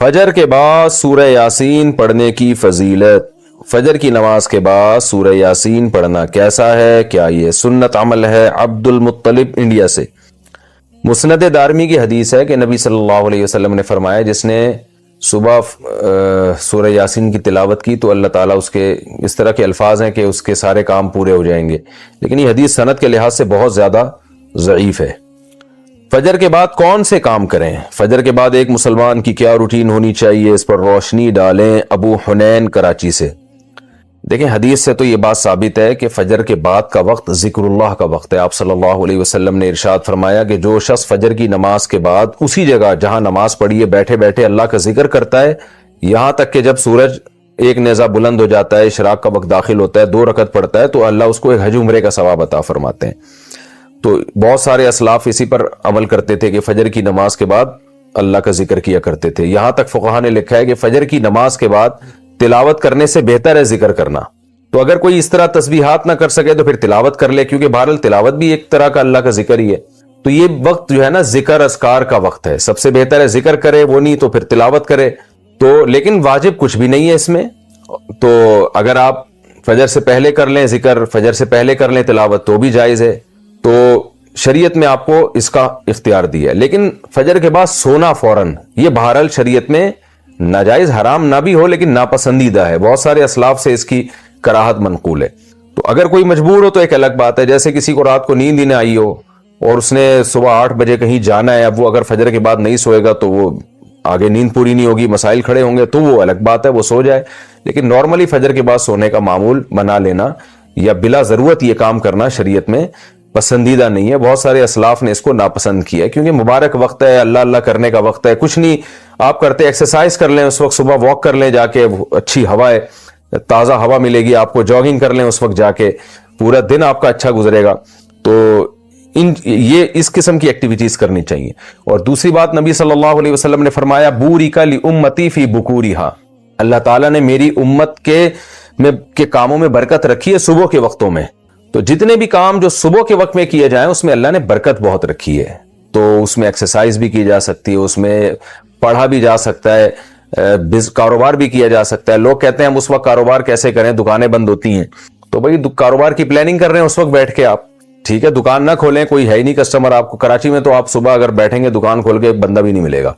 فجر کے بعد سورہ یاسین پڑھنے کی فضیلت۔ فجر کی نماز کے بعد سورہ یاسین پڑھنا کیسا ہے؟ کیا یہ سنت عمل ہے؟ عبد المطلب انڈیا سے۔ مسند دارمی کی حدیث ہے کہ نبی صلی اللہ علیہ وسلم نے فرمایا جس نے صبح سورہ یاسین کی تلاوت کی تو اللہ تعالیٰ اس کے اس طرح کے الفاظ ہیں کہ اس کے سارے کام پورے ہو جائیں گے، لیکن یہ حدیث سند کے لحاظ سے بہت زیادہ ضعیف ہے۔ فجر کے بعد کون سے کام کریں؟ فجر کے بعد ایک مسلمان کی کیا روٹین ہونی چاہیے، اس پر روشنی ڈالیں۔ ابو حنین کراچی سے۔ دیکھیں حدیث سے تو یہ بات ثابت ہے کہ فجر کے بعد کا وقت ذکر اللہ کا وقت ہے۔ آپ صلی اللہ علیہ وسلم نے ارشاد فرمایا کہ جو شخص فجر کی نماز کے بعد اسی جگہ جہاں نماز پڑھی ہے بیٹھے بیٹھے اللہ کا ذکر کرتا ہے یہاں تک کہ جب سورج ایک نیزہ بلند ہو جاتا ہے، اشراق کا وقت داخل ہوتا ہے، 2 رکعت پڑھتا ہے تو اللہ اس کو ایک حج عمرے کا ثواب عطا فرماتے ہیں۔ تو بہت سارے اسلاف اسی پر عمل کرتے تھے کہ فجر کی نماز کے بعد اللہ کا ذکر کیا کرتے تھے۔ یہاں تک فقہا نے لکھا ہے کہ فجر کی نماز کے بعد تلاوت کرنے سے بہتر ہے ذکر کرنا۔ تو اگر کوئی اس طرح تسبیحات نہ کر سکے تو پھر تلاوت کر لے، کیونکہ بہرحال تلاوت بھی ایک طرح کا اللہ کا ذکر ہی ہے۔ تو یہ وقت جو ہے نا ذکر اذکار کا وقت ہے، سب سے بہتر ہے ذکر کرے، وہ نہیں تو پھر تلاوت کرے۔ تو لیکن واجب کچھ بھی نہیں ہے اس میں۔ تو اگر آپ فجر سے پہلے کر لیں ذکر، فجر سے پہلے کر لیں تلاوت تو بھی جائز ہے۔ تو شریعت میں آپ کو اس کا اختیار دیا ہے، لیکن فجر کے بعد سونا فوراً یہ بہرحال شریعت میں ناجائز حرام نہ بھی ہو لیکن ناپسندیدہ ہے۔ بہت سارے اسلاف سے اس کی کراہت منقول ہے۔ تو اگر کوئی مجبور ہو تو ایک الگ بات ہے، جیسے کسی کو رات کو نیند ہی نہ آئی ہو اور اس نے صبح 8 بجے کہیں جانا ہے، اب وہ اگر فجر کے بعد نہیں سوئے گا تو وہ آگے نیند پوری نہیں ہوگی، مسائل کھڑے ہوں گے، تو وہ الگ بات ہے، وہ سو جائے۔ لیکن نارملی فجر کے بعد سونے کا معمول بنا لینا یا بلا ضرورت یہ کام کرنا شریعت میں پسندیدہ نہیں ہے۔ بہت سارے اسلاف نے اس کو ناپسند کیا ہے کیونکہ مبارک وقت ہے، اللہ اللہ کرنے کا وقت ہے۔ کچھ نہیں آپ کرتے، ایکسرسائز کر لیں اس وقت، صبح واک کر لیں جا کے، اچھی ہوا ہے، تازہ ہوا ملے گی آپ کو، جاگنگ کر لیں اس وقت جا کے، پورا دن آپ کا اچھا گزرے گا۔ تو یہ اس قسم کی ایکٹیویٹیز کرنی چاہیے۔ اور دوسری بات نبی صلی اللہ علیہ وسلم نے فرمایا بورک لامتی فی بکورہا، اللہ تعالیٰ نے میری امت کے کاموں میں برکت رکھی ہے صبح کے وقتوں میں۔ تو جتنے بھی کام جو صبح کے وقت میں کیے جائیں اس میں اللہ نے برکت بہت رکھی ہے۔ تو اس میں ایکسرسائز بھی کی جا سکتی ہے، اس میں پڑھا بھی جا سکتا ہے، کاروبار بھی کیا جا سکتا ہے۔ لوگ کہتے ہیں ہم اس وقت کاروبار کیسے کریں، دکانیں بند ہوتی ہیں، تو بھائی کاروبار کی پلاننگ کر رہے ہیں اس وقت بیٹھ کے آپ، ٹھیک ہے، دکان نہ کھولیں، کوئی ہے ہی نہیں کسٹمر آپ کو کراچی میں، تو آپ صبح اگر بیٹھیں گے دکان کھول کے ایک بندہ بھی نہیں ملے گا۔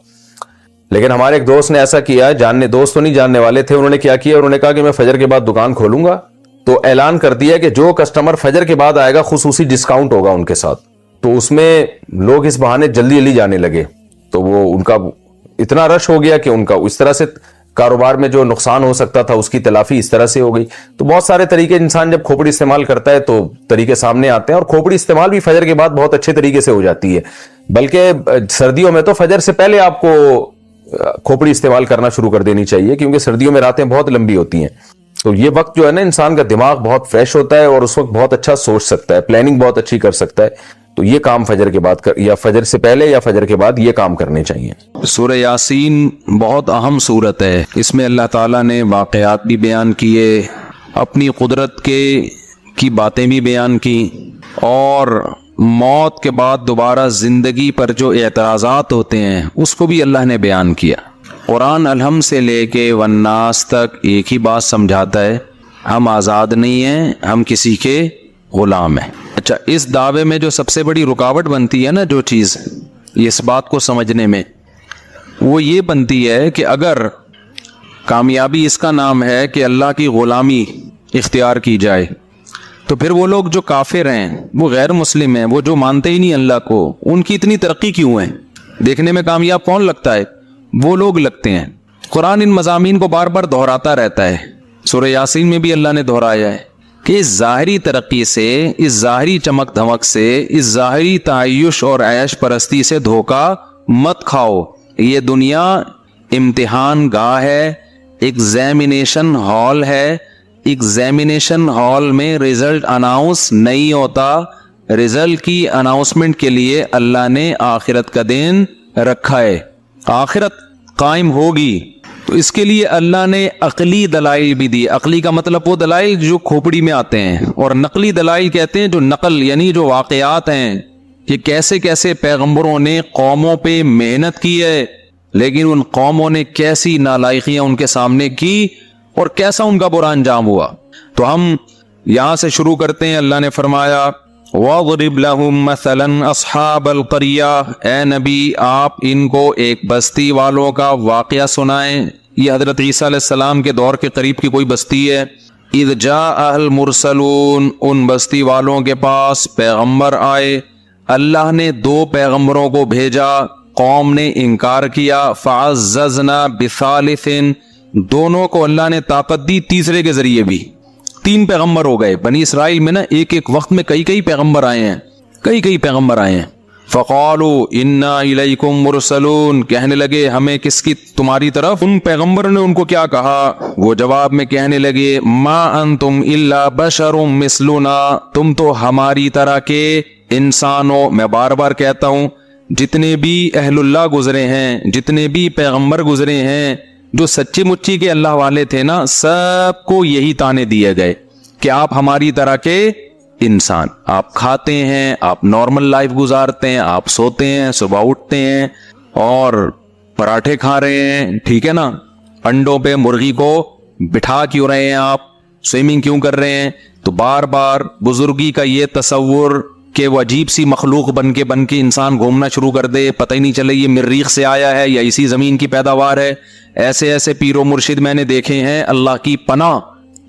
لیکن ہمارے ایک دوست نے ایسا کیا، دوست تو نہیں جاننے والے تھے، انہوں نے کیا کیا، انہوں نے کہا کہ میں فجر کے بعد دکان کھولوں گا، تو اعلان کر دیا کہ جو کسٹمر فجر کے بعد آئے گا خصوصی ڈسکاؤنٹ ہوگا ان کے ساتھ۔ تو اس میں لوگ اس بہانے جلدی جلدی جانے لگے، تو وہ ان کا اتنا رش ہو گیا کہ ان کا اس طرح سے کاروبار میں جو نقصان ہو سکتا تھا اس کی تلافی اس طرح سے ہو گئی۔ تو بہت سارے طریقے، انسان جب کھوپڑی استعمال کرتا ہے تو طریقے سامنے آتے ہیں، اور کھوپڑی استعمال بھی فجر کے بعد بہت اچھے طریقے سے ہو جاتی ہے۔ بلکہ سردیوں میں تو فجر سے پہلے آپ کو کھوپڑی استعمال کرنا شروع کر دینی چاہیے، کیونکہ سردیوں میں راتیں بہت لمبی ہوتی ہیں۔ تو یہ وقت جو ہے نا انسان کا دماغ بہت فریش ہوتا ہے اور اس وقت بہت اچھا سوچ سکتا ہے، پلاننگ بہت اچھی کر سکتا ہے۔ تو یہ کام فجر کے بعد یا فجر سے پہلے یا فجر کے بعد یہ کام کرنے چاہیے۔ سورہ یاسین بہت اہم سورت ہے، اس میں اللہ تعالیٰ نے واقعات بھی بیان کیے، اپنی قدرت کی باتیں بھی بیان کی، اور موت کے بعد دوبارہ زندگی پر جو اعتراضات ہوتے ہیں اس کو بھی اللہ نے بیان کیا۔ قرآن الحم سے لے کے والناس تک ایک ہی بات سمجھاتا ہے، ہم آزاد نہیں ہیں، ہم کسی کے غلام ہیں۔ اچھا، اس دعوے میں جو سب سے بڑی رکاوٹ بنتی ہے نا، جو چیز اس بات کو سمجھنے میں، وہ یہ بنتی ہے کہ اگر کامیابی اس کا نام ہے کہ اللہ کی غلامی اختیار کی جائے، تو پھر وہ لوگ جو کافر ہیں، وہ غیر مسلم ہیں، وہ جو مانتے ہی نہیں اللہ کو، ان کی اتنی ترقی کیوں ہے؟ دیکھنے میں کامیاب کون لگتا ہے؟ وہ لوگ لگتے ہیں۔ قرآن ان مضامین کو بار بار دہراتا رہتا ہے، سورہ یاسین میں بھی اللہ نے دہرایا ہے کہ اس ظاہری ترقی سے، اس ظاہری چمک دھمک سے، اس ظاہری تعیش اور عیش پرستی سے دھوکہ مت کھاؤ۔ یہ دنیا امتحان گاہ ہے، ایگزامینیشن ہال ہے۔ ایگزامینیشن ہال میں رزلٹ اناؤنس نہیں ہوتا، رزلٹ کی اناؤنسمنٹ کے لیے اللہ نے آخرت کا دن رکھا ہے۔ آخرت قائم ہوگی تو اس کے لیے اللہ نے عقلی دلائل بھی دی۔ عقلی کا مطلب وہ دلائل جو کھوپڑی میں آتے ہیں، اور نقلی دلائل کہتے ہیں جو نقل، یعنی جو واقعات ہیں کہ کیسے کیسے پیغمبروں نے قوموں پہ محنت کی ہے، لیکن ان قوموں نے کیسی نالائقیاں ان کے سامنے کی اور کیسا ان کا برا انجام ہوا. تو ہم یہاں سے شروع کرتے ہیں. اللہ نے فرمایا وَاضْرِبْ لَهُمْ مَثَلًا أَصْحَابَ الْقَرْيَةِ، اے نبی آپ ان کو ایک بستی والوں کا واقعہ سنائیں. یہ حضرت عیسیٰ علیہ السلام کے دور کے قریب کی کوئی بستی ہے. اِذْ جَاءَ الْمُرْسَلُونَ، ان بستی والوں کے پاس پیغمبر آئے. اللہ نے 2 پیغمبروں کو بھیجا، قوم نے انکار کیا. فَعَزَّزْنَا بِثَالِثٍ، دونوں کو اللہ نے طاقت دی تیسرے کے ذریعے بھی. 3 پیغمبر ہو گئے. بنی اسرائیل میں نا ایک وقت میں کئی پیغمبر آئے ہیں، کئی پیغمبر آئے ہیں. فَقَالُوا إِنَّا إِلَيْكُمْ مُرْسَلُونَ، کہنے لگے ہمیں کس کی؟ تمہاری طرف. ان پیغمبر نے ان کو کیا کہا؟ وہ جواب میں کہنے لگے مَا أَنْتُمْ إِلَّا بَشَرٌ مِثْلُنَا، تم تو ہماری طرح کے انسان ہو. میں بار بار کہتا ہوں جتنے بھی اہل اللہ گزرے ہیں، جتنے بھی پیغمبر گزرے ہیں، جو سچی مچی کے اللہ والے تھے نا، سب کو یہی تانے دیے گئے کہ آپ ہماری طرح کے انسان، آپ کھاتے ہیں، آپ نارمل لائف گزارتے ہیں، آپ سوتے ہیں، صبح اٹھتے ہیں اور پراٹھے کھا رہے ہیں، ٹھیک ہے نا، انڈوں پہ مرغی کو بٹھا کیوں رہے ہیں، آپ سوئمنگ کیوں کر رہے ہیں. تو بار بار بزرگی کا یہ تصور کہ وہ عجیب سی مخلوق بن کے انسان گھومنا شروع کر دے، پتہ ہی نہیں چلے یہ مریخ سے آیا ہے یا اسی زمین کی پیداوار ہے. ایسے پیر و مرشد میں نے دیکھے ہیں، اللہ کی پناہ،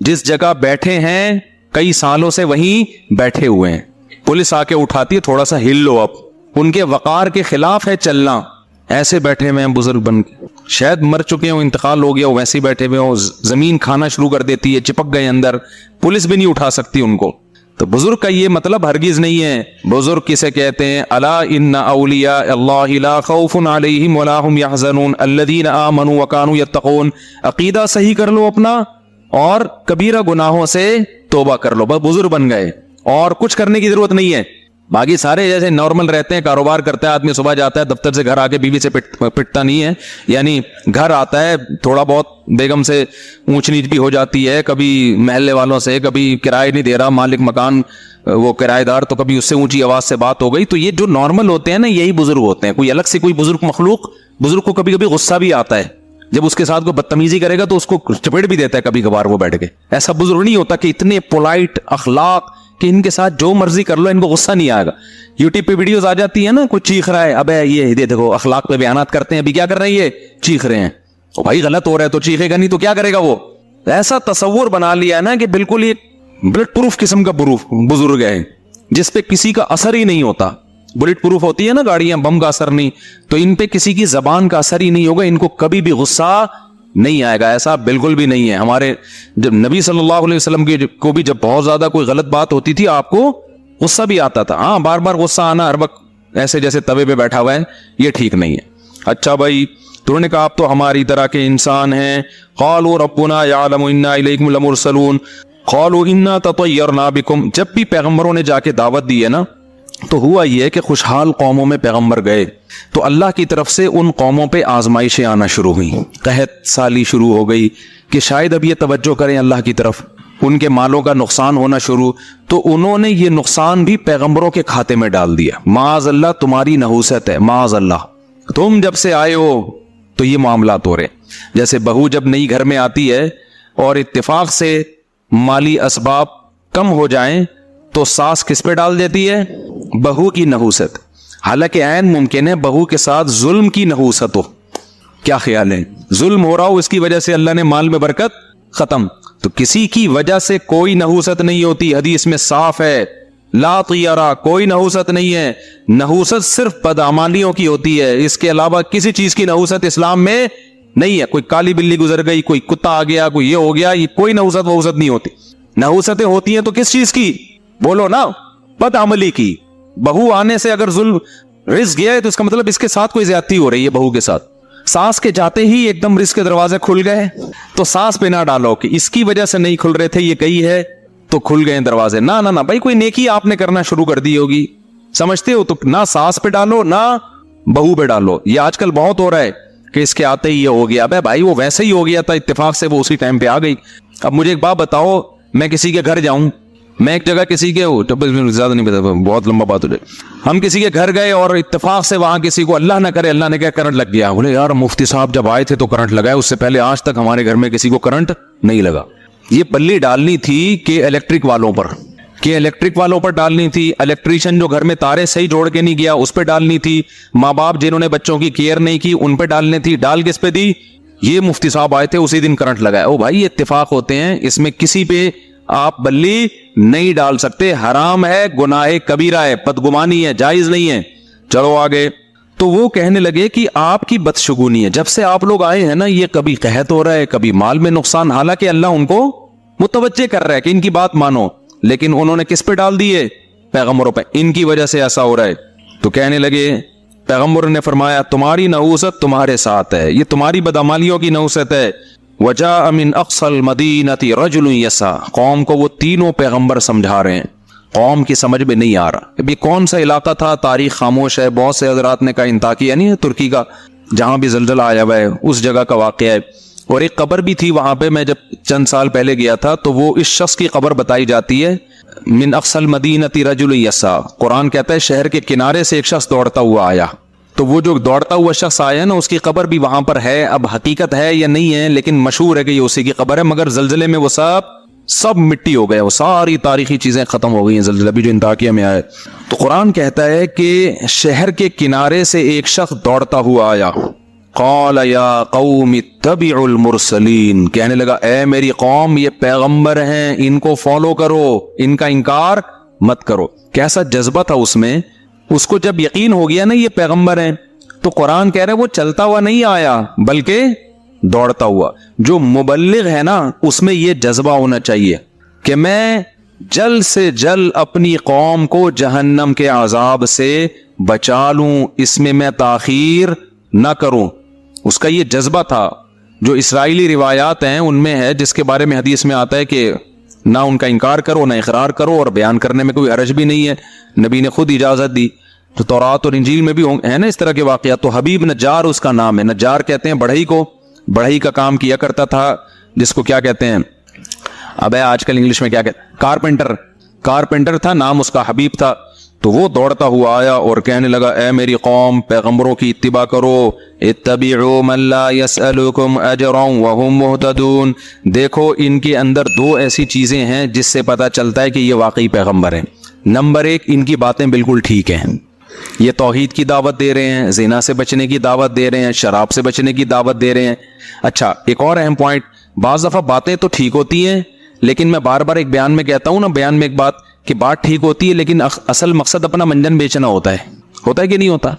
جس جگہ بیٹھے ہیں کئی سالوں سے وہیں بیٹھے ہوئے ہیں. پولیس آ کے اٹھاتی ہے تھوڑا سا ہل لو، اب ان کے وقار کے خلاف ہے چلنا. ایسے بیٹھے ہوئے ہیں بزرگ بن کے، شاید مر چکے ہوں، انتقال ہو گیا ہو، ویسے بیٹھے ہوئے ہوں. زمین کھانا شروع کر دیتی ہے، چپک گئے اندر، پولیس بھی نہیں اٹھا سکتی ان کو. تو بزرگ کا یہ مطلب ہرگز نہیں ہے. بزرگ کسے کہتے ہیں؟ الا ان اولیاء اللہ لا خوف علیہم ولا هم يحزنون الذین آمنوا وكانوا يتقون. عقیدہ صحیح کر لو اپنا اور کبیرہ گناہوں سے توبہ کر لو، بس بزرگ بن گئے، اور کچھ کرنے کی ضرورت نہیں ہے. باقی سارے جیسے نارمل رہتے ہیں، کاروبار کرتا ہے آدمی، صبح جاتا ہے دفتر سے، گھر آ کے بیوی سے پٹتا نہیں ہے، یعنی گھر آتا ہے تھوڑا بہت بیگم سے اونچ نیچ بھی ہو جاتی ہے، کبھی محلے والوں سے، کبھی کرایہ نہیں دے رہا مالک مکان وہ کرایہ دار، تو کبھی اس سے اونچی آواز سے بات ہو گئی. تو یہ جو نارمل ہوتے ہیں نا، یہی بزرگ ہوتے ہیں. کوئی الگ سے کوئی بزرگ مخلوق، بزرگ کو کبھی کبھی غصہ بھی آتا ہے، جب اس کے ساتھ کوئی بدتمیزی کرے گا تو اس کو چپیٹ بھی دیتا ہے کبھی کبھار وہ بیٹھ کے. ایسا بزرگ نہیں ہوتا کہ اتنے پولائٹ اخلاق کہ ان کے ساتھ جو مرضی کر لو ان کو غصہ نہیں آئے گا. یوٹیوب پہ ویڈیوز آ جاتی ہیں نا، کوئی چیخ رہا ہے، ابے یہ دیکھو اخلاق پہ بیانات کرتے ہیں، ابھی کیا کر رہے ہیں، یہ چیخ رہے ہیں. او بھائی غلط ہو رہا ہے تو چیخے گا نہیں تو کیا کرے گا وہ. ایسا تصور بنا لیا ہے نا کہ بالکل یہ بلٹ پروف قسم کا بزرگ ہے جس پہ کسی کا اثر ہی نہیں ہوتا. بلٹ پروف ہوتی ہے نا گاڑیاں، بم کا اثر نہیں، تو ان پہ کسی کی زبان کا اثر ہی نہیں ہوگا، ان کو کبھی بھی غصہ نہیں آئے گا. ایسا بالکل بھی نہیں ہے. ہمارے جب نبی صلی اللہ علیہ وسلم کو بھی جب بہت زیادہ کوئی غلط بات ہوتی تھی آپ کو غصہ بھی آتا تھا. ہاں بار بار غصہ آنا ہر وقت ایسے جیسے توے پہ بیٹھا ہوا ہے، یہ ٹھیک نہیں ہے. اچھا بھائی، تو انہوں نے کہا آپ تو ہماری طرح کے انسان ہیں. قالوا ربنا يعلم انا الیکم لمرسلون قالوا انا تطیرنا بکم. جب بھی پیغمبروں نے جا کے دعوت دی ہے نا، تو ہوا یہ کہ خوشحال قوموں میں پیغمبر گئے تو اللہ کی طرف سے ان قوموں پہ آزمائشیں آنا شروع ہوئیں، قحط سالی شروع ہو گئی کہ شاید اب یہ توجہ کریں اللہ کی طرف. ان کے مالوں کا نقصان ہونا شروع، تو انہوں نے یہ نقصان بھی پیغمبروں کے کھاتے میں ڈال دیا. معاذ اللہ تمہاری نحوست ہے، معاذ اللہ، تم جب سے آئے ہو تو یہ معاملات ہو رہے. جیسے بہو جب نئی گھر میں آتی ہے اور اتفاق سے مالی اسباب کم ہو جائیں تو ساس کس پہ ڈال دیتی ہے؟ بہو کی نحوست. حالانکہ عین ممکن ہے بہو کے ساتھ ظلم کی نحوست ہو. کیا خیال ہے؟ ظلم ہو رہا ہو، اس کی وجہ سے اللہ نے مال میں برکت ختم. تو کسی کی وجہ سے کوئی نحوست نہیں ہوتی. حدیث میں صاف ہے لا طیرہ، کوئی نحوست نہیں ہے. نحوست صرف بدعمالیوں کی ہوتی ہے، اس کے علاوہ کسی چیز کی نحوست اسلام میں نہیں ہے. کوئی کالی بلی گزر گئی، کوئی کتا آ گیا، کوئی یہ ہو گیا، یہ کوئی نحوست وحوست نہیں ہوتی. نحوستیں ہوتی ہیں تو کس چیز کی؟ بولو نا، بدعملی کی. بہو آنے سے اگر ظلم رزق گیا ہے تو اس کا مطلب اس کے ساتھ کوئی زیادتی ہو رہی ہے بہو کے ساتھ. ساس کے جاتے ہی ایک دم رزق کے دروازے کھل گئے تو ساس پہ نہ ڈالو کہ اس کی وجہ سے نہیں کھل رہے تھے، یہ کہی ہے تو کھل گئے دروازے. نہ نہ نہ بھائی، کوئی نیکی آپ نے کرنا شروع کر دی ہوگی، سمجھتے ہو، تو نہ ساس پہ ڈالو نہ بہو پہ ڈالو. یہ آج کل بہت ہو رہا ہے کہ اس کے آتے ہی یہ ہو گیا. بھائی وہ ویسے ہی ہو گیا تھا، اتفاق سے وہ اسی ٹائم پہ آ گئی. اب مجھے ایک بات بتاؤ، میں کسی کے گھر جاؤں میں ایک جگہ کسی کے زیادہ نہیں پتا، بہت لمبا بات ہو جائے، ہم کسی کے گھر گئے اور اتفاق سے وہاں کسی کو اللہ نہ کرے اللہ نے کہا کرنٹ لگ گیا، بولے یار مفتی صاحب جب آئے تھے تو کرنٹ لگا ہے، اس سے پہلے آج تک ہمارے گھر میں کسی کو کرنٹ نہیں لگا۔ یہ بلی ڈالنی تھی کہ الیکٹرک والوں پر ڈالنی تھی، الیکٹریشین جو گھر میں تارے صحیح جوڑ کے نہیں گیا اس پہ ڈالنی تھی، ماں باپ جنہوں نے بچوں کی کیئر نہیں کی ان پہ ڈالنی تھی، ڈال کس پہ دی؟ یہ مفتی صاحب آئے تھے اسی دن کرنٹ لگا ہے۔ او بھائی یہ اتفاق ہوتے ہیں، اس میں کسی پہ آپ بلی نہیں ڈال سکتے، حرام ہے، گناہ کبیرہ ہے، بدگمانی ہے، جائز نہیں ہے۔ چلو آگے۔ تو وہ کہنے لگے کہ آپ کی بدشگونی ہے، جب سے آپ لوگ آئے ہیں نا یہ کبھی قحط ہو رہا ہے، کبھی مال میں نقصان، حالانکہ اللہ ان کو متوجہ کر رہا ہے کہ ان کی بات مانو، لیکن انہوں نے کس پہ ڈال دیے؟ پیغمبروں پہ، ان کی وجہ سے ایسا ہو رہا ہے۔ تو کہنے لگے، پیغمبر نے فرمایا تمہاری نحوست تمہارے ساتھ ہے، یہ تمہاری بدعمالیوں کی نحوست ہے۔ وجاء من اقصى المدینة رجل یسعى، قوم کو وہ تینوں پیغمبر سمجھا رہے ہیں، قوم کی سمجھ میں نہیں آ رہا۔ ابھی کون سا علاقہ تھا، تاریخ خاموش ہے، بہت سے حضرات نے کہا انطاکیہ یعنی ترکی کا جہاں بھی زلزلہ آیا ہوا ہے اس جگہ کا واقعہ ہے، اور ایک قبر بھی تھی وہاں پہ، میں جب چند سال پہلے گیا تھا تو وہ اس شخص کی قبر بتائی جاتی ہے، من اقصى المدینة رجل یسعى، قرآن کہتا ہے شہر کے کنارے سے ایک شخص دوڑتا ہوا آیا، تو وہ جو دوڑتا ہوا شخص آیا نا اس کی قبر بھی وہاں پر ہے، اب حقیقت ہے یا نہیں ہے لیکن مشہور ہے کہ یہ اسی کی قبر ہے، مگر زلزلے میں وہ سب مٹی ہو گیا، وہ ساری تاریخی چیزیں ختم ہو گئی ہیں، زلزلہ بھی جو انطاکیہ میں آیا۔ تو قرآن کہتا ہے کہ شہر کے کنارے سے ایک شخص دوڑتا ہوا آیا، قال یا قوم اتبعوا المرسلین، کہنے لگا اے میری قوم یہ پیغمبر ہیں ان کو فالو کرو، ان کا انکار مت کرو۔ کیسا جذبہ تھا اس میں، اس کو جب یقین ہو گیا نا یہ پیغمبر ہیں، تو قرآن کہہ رہے وہ چلتا ہوا نہیں آیا بلکہ دوڑتا ہوا۔ جو مبلغ ہے نا اس میں یہ جذبہ ہونا چاہیے کہ میں جلد سے جلد اپنی قوم کو جہنم کے عذاب سے بچا لوں، اس میں تاخیر نہ کروں، اس کا یہ جذبہ تھا۔ جو اسرائیلی روایات ہیں ان میں ہے جس کے بارے میں حدیث میں آتا ہے کہ نہ ان کا انکار کرو نہ اقرار کرو، اور بیان کرنے میں کوئی حرج بھی نہیں ہے، نبی نے خود اجازت دی۔ تو تورات اور انجیل میں بھی ہے نا اس طرح کے واقعات۔ تو حبیب نجار اس کا نام ہے، نجار کہتے ہیں بڑھئی کو، بڑھئی کا کام کیا کرتا تھا، جس کو کیا کہتے ہیں اب آج کل انگلش میں کیا کہتے ہیں، کارپینٹر تھا، نام اس کا حبیب تھا۔ تو وہ دوڑتا ہوا آیا اور کہنے لگا اے میری قوم پیغمبروں کی اتباع کرو، اتبعوا من لا يسألكم اجرا وهم مهتدون۔ دیکھو ان کے اندر دو ایسی چیزیں ہیں جس سے پتہ چلتا ہے کہ یہ واقعی پیغمبر ہیں۔ نمبر ایک، ان کی باتیں بالکل ٹھیک ہیں، یہ توحید کی دعوت دے رہے ہیں، زنا سے بچنے کی دعوت دے رہے ہیں، شراب سے بچنے کی دعوت دے رہے ہیں۔ اچھا ایک اور اہم پوائنٹ، بعض دفعہ باتیں تو ٹھیک ہوتی ہیں لیکن میں بار بار ایک بیان میں کہتا ہوں نا، بیان میں ایک بات کہ بات ٹھیک ہوتی ہے لیکن اصل مقصد اپنا منجن بیچنا ہوتا ہے کہ نہیں ہوتا؟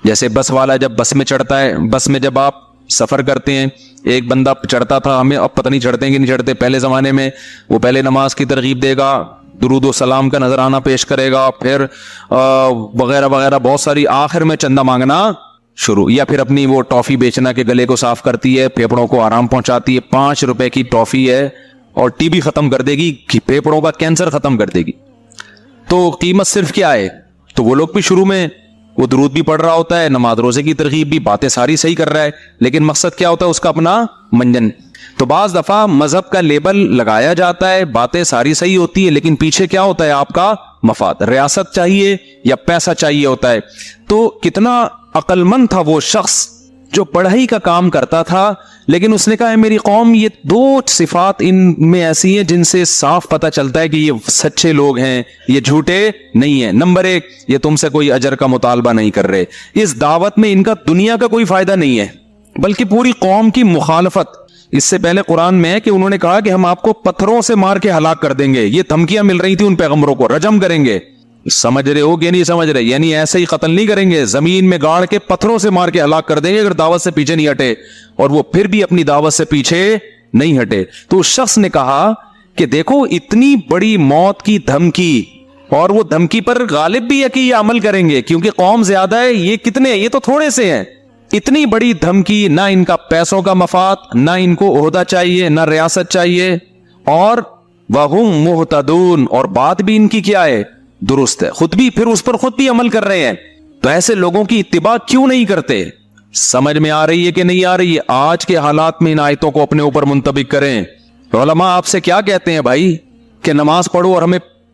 جیسے بس والا جب بس میں چڑھتا ہے، بس میں جب آپ سفر کرتے ہیں، ایک بندہ چڑھتا تھا، ہمیں اب پتہ نہیں چڑھتے ہیں کہ نہیں چڑھتے، پہلے زمانے میں وہ پہلے نماز کی ترغیب دے گا، درود و سلام کا نذرانہ پیش کرے گا، پھر وغیرہ وغیرہ بہت ساری، آخر میں چندہ مانگنا شروع، یا پھر اپنی وہ ٹافی بیچنا کہ گلے کو صاف کرتی ہے، پھیپڑوں کو آرام پہنچاتی ہے، 5 روپے کی ٹافی ہے اور ٹی بی ختم کر دے گی، پھیپڑوں کا کینسر ختم کر دے گی۔ تو قیمت صرف کیا ہے؟ تو وہ لوگ بھی شروع میں وہ درود بھی پڑھ رہا ہوتا ہے، نماز روزے کی ترغیب بھی، باتیں ساری صحیح کر رہا ہے، لیکن مقصد کیا ہوتا ہے اس کا؟ اپنا منجن۔ تو بعض دفعہ مذہب کا لیبل لگایا جاتا ہے، باتیں ساری صحیح ہوتی ہے لیکن پیچھے کیا ہوتا ہے؟ آپ کا مفاد، ریاست چاہیے یا پیسہ چاہیے ہوتا ہے۔ تو کتنا عقل مند تھا وہ شخص جو پڑھائی کا کام کرتا تھا، لیکن اس نے کہا ہے میری قوم یہ 2 صفات ان میں ایسی ہیں جن سے صاف پتہ چلتا ہے کہ یہ سچے لوگ ہیں، یہ جھوٹے نہیں ہیں۔ نمبر 1، یہ تم سے کوئی اجر کا مطالبہ نہیں کر رہے، اس دعوت میں ان کا دنیا کا کوئی فائدہ نہیں ہے بلکہ پوری قوم کی مخالفت۔ اس سے پہلے قرآن میں ہے کہ انہوں نے کہا کہ ہم آپ کو پتھروں سے مار کے ہلاک کر دیں گے، یہ دھمکیاں مل رہی تھی ان پیغمبروں کو، رجم کریں گے۔ سمجھ رہے ہو کہ نہیں سمجھ رہے؟ یعنی ایسے ہی قتل نہیں کریں گے، زمین میں گاڑ کے پتھروں سے مار کے ہلاک کر دیں گے اگر دعوت سے پیچھے نہیں ہٹے، اور وہ پھر بھی اپنی دعوت سے پیچھے نہیں ہٹے۔ تو اس شخص نے کہا کہ دیکھو اتنی بڑی موت کی دھمکی، اور وہ دھمکی پر غالب بھی ہے کہ یہ عمل کریں گے کیونکہ قوم زیادہ ہے، یہ کتنے، یہ تو تھوڑے سے ہیں۔ اتنی بڑی دھمکی، نہ ان کا پیسوں کا مفاد، نہ ان کو عہدہ چاہیے، نہ ریاست چاہیے، اور وَهُمْ مُهْتَدُونَ، اور بات بھی ان کی کیا ہے؟ درست ہے، خود بھی پھر اس پر خود بھی عمل کر رہے ہیں۔ تو ایسے لوگوں کی اتباع کیوں نہیں کرتے؟ سمجھ میں آ رہی ہے کہ نہیں آ رہی ہے؟ آج کے حالات میں ان آیتوں کو اپنے اوپر منطبق کریں۔ علماء آپ سے کیا کہتے ہیں بھائی کہ نماز پڑھو اور ہمیں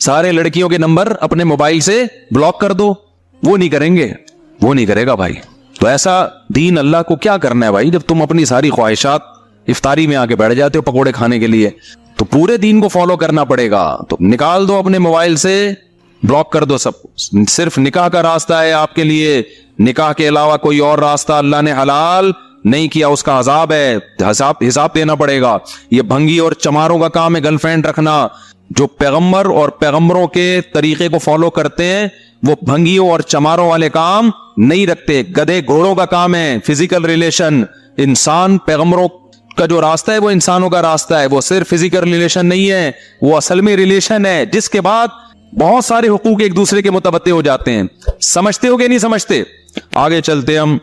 سارے لڑکیوں کے نمبر اپنے موبائل سے بلاک کر دو. وہ نہیں کریں گے, وہ نہیں کرے گا بھائی. تو ایسا دین اللہ کو کیا کرنا ہے بھائی, جب تم اپنی ساری خواہشات افطاری میں آ کے بیٹھ جاتے ہو پکوڑے کھانے کے لیے. تو پورے دین کو فالو کرنا پڑے گا. تو نکال دو اپنے موبائل سے, بلاک کر دو سب. صرف نکاح کا راستہ ہے آپ کے لیے, نکاح کے علاوہ کوئی اور راستہ اللہ نے حلال نہیں کیا, اس کا عذاب ہے, حساب دینا پڑے گا. یہ بھنگی اور چماروں کا کام ہے گرل فرینڈ رکھنا. جو پیغمبر اور پیغمبروں کے طریقے کو فالو کرتے ہیں وہ بھنگیوں اور چماروں والے کام نہیں رکھتے. گدھے گھوڑوں کا کام ہے فزیکل ریلیشن. انسان پیغمبروں کا جو راستہ ہے وہ انسانوں کا راستہ ہے, وہ صرف فزیکل ریلیشن نہیں ہے, وہ اصل میں ریلیشن ہے جس کے بعد بہت سارے حقوق ایک دوسرے کے متبادل ہو جاتے ہیں. سمجھتے ہو کہ نہیں سمجھتے؟ آگے چلتے ہم.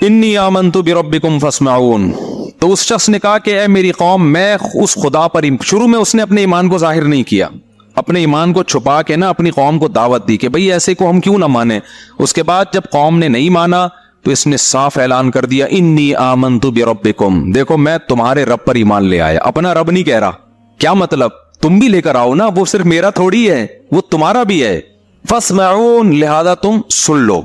انی آمنت بربکم فاسمعون. تو اس شخص نے کہا کہ اے میری قوم, میں اس خدا پر, شروع میں اس نے اپنے ایمان کو ظاہر نہیں کیا, اپنے ایمان کو چھپا کے نا اپنی قوم کو دعوت دی کہ بھئی ایسے کو ہم کیوں نہ مانیں. اس کے بعد جب قوم نے نہیں مانا تو اس نے صاف اعلان کر دیا انی آمنت بربکم, دیکھو میں تمہارے رب پر ایمان لے آیا. اپنا رب نہیں کہہ رہا. کیا مطلب؟ تم بھی لے کر آؤ نا, وہ صرف میرا تھوڑی ہے, وہ تمہارا بھی ہے. فاسمعون, لہذا تم سن لو.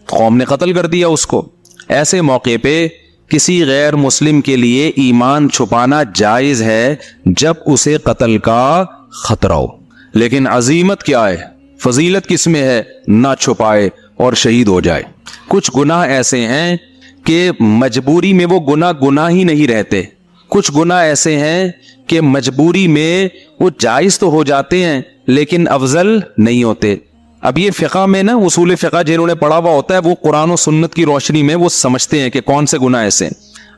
قوم نے قتل کر دیا اس کو. ایسے موقع پہ کسی غیر مسلم کے لیے ایمان چھپانا جائز ہے جب اسے قتل کا خطرہ ہو. لیکن عظیمت کیا ہے, فضیلت کس میں ہے؟ نہ چھپائے اور شہید ہو جائے. کچھ گناہ ایسے ہیں کہ مجبوری میں وہ گناہ ہی نہیں رہتے. کچھ گناہ ایسے ہیں کہ مجبوری میں وہ جائز تو ہو جاتے ہیں لیکن افضل نہیں ہوتے. اب یہ فقہ میں نا, اصول فقہ جنہوں نے پڑھا ہوا ہوتا ہے وہ قرآن و سنت کی روشنی میں وہ سمجھتے ہیں کہ کون سے گناہ ایسے.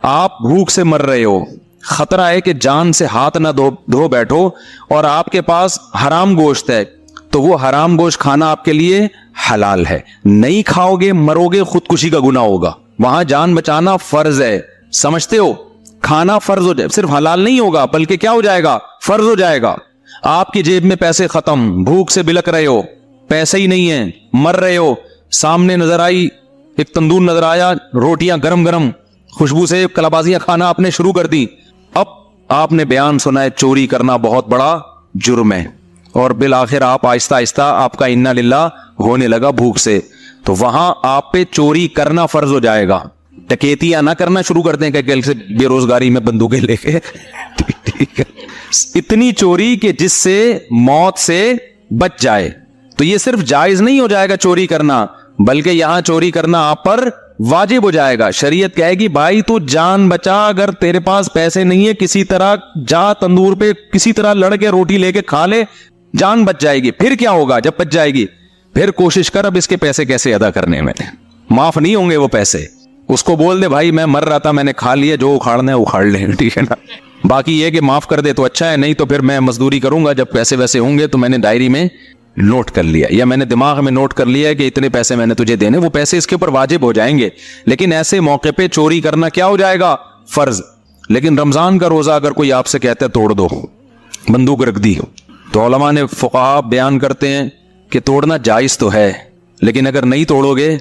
آپ بھوک سے مر رہے ہو, خطرہ ہے کہ جان سے ہاتھ نہ دھو بیٹھو, اور آپ کے پاس حرام گوشت ہے, تو وہ حرام گوشت کھانا آپ کے لیے حلال ہے. نہیں کھاؤ گے مرو گے, خودکشی کا گناہ ہوگا. وہاں جان بچانا فرض ہے, سمجھتے ہو؟ کھانا فرض ہو جائے, صرف حلال نہیں ہوگا بلکہ کیا ہو جائے گا؟ فرض ہو جائے گا. آپ کی جیب میں پیسے ختم, بھوک سے بلک رہے ہو, پیسے ہی نہیں ہیں, مر رہے ہو, سامنے نظر آئی ایک تندور نظر آیا, روٹیاں گرم گرم خوشبو سے کلابازیاں کھانا آپ نے شروع کر دی. اب آپ نے بیان سنا ہے چوری کرنا بہت بڑا جرم ہے, اور بالآخر آپ آہستہ آہستہ آپ کا انا للہ ہونے لگا بھوک سے, تو وہاں آپ پہ چوری کرنا فرض ہو جائے گا. ڈکیتیاں نہ کرنا شروع کر دیں کہ کل سے بے روزگاری میں بندوقیں لے کے ٹھیک ہے, اتنی چوری کہ جس سے موت سے بچ جائے. تو یہ صرف جائز نہیں ہو جائے گا چوری کرنا, بلکہ یہاں چوری کرنا آپ پر واجب ہو جائے گا. شریعت کہے گی بھائی تو جان بچا, اگر تیرے پاس پیسے نہیں ہے کسی طرح جا تندور پہ کسی طرح لڑ کے روٹی لے کے کھا لے, جان بچ جائے گی. پھر کیا ہوگا جب بچ جائے گی؟ پھر کوشش کر اب اس کے پیسے کیسے ادا کرنے میں, معاف نہیں ہوں گے وہ پیسے. اس کو بول دے بھائی میں مر رہا تھا, میں نے کھا لیا, جو اکھاڑنا ہے اکھاڑ لیں, ٹھیک ہے نا. باقی یہ کہ معاف کر دے تو اچھا ہے, نہیں تو پھر میں مزدوری کروں گا, جب پیسے ویسے ہوں گے تو میں نے ڈائری میں نوٹ کر لیا, یا میں نے دماغ میں نوٹ کر لیا کہ اتنے پیسے میں نے تجھے دینے, وہ پیسے اس کے اوپر واجب ہو جائیں گے. لیکن ایسے موقع پہ چوری کرنا کیا ہو جائے گا؟ فرض. لیکن رمضان کا روزہ اگر کوئی آپ سے کہتا ہے توڑ دو, بندوق رکھ دی, تو علماء نے فقہاء بیان کرتے ہیں کہ توڑنا جائز تو ہے, لیکن اگر نہیں توڑو گے,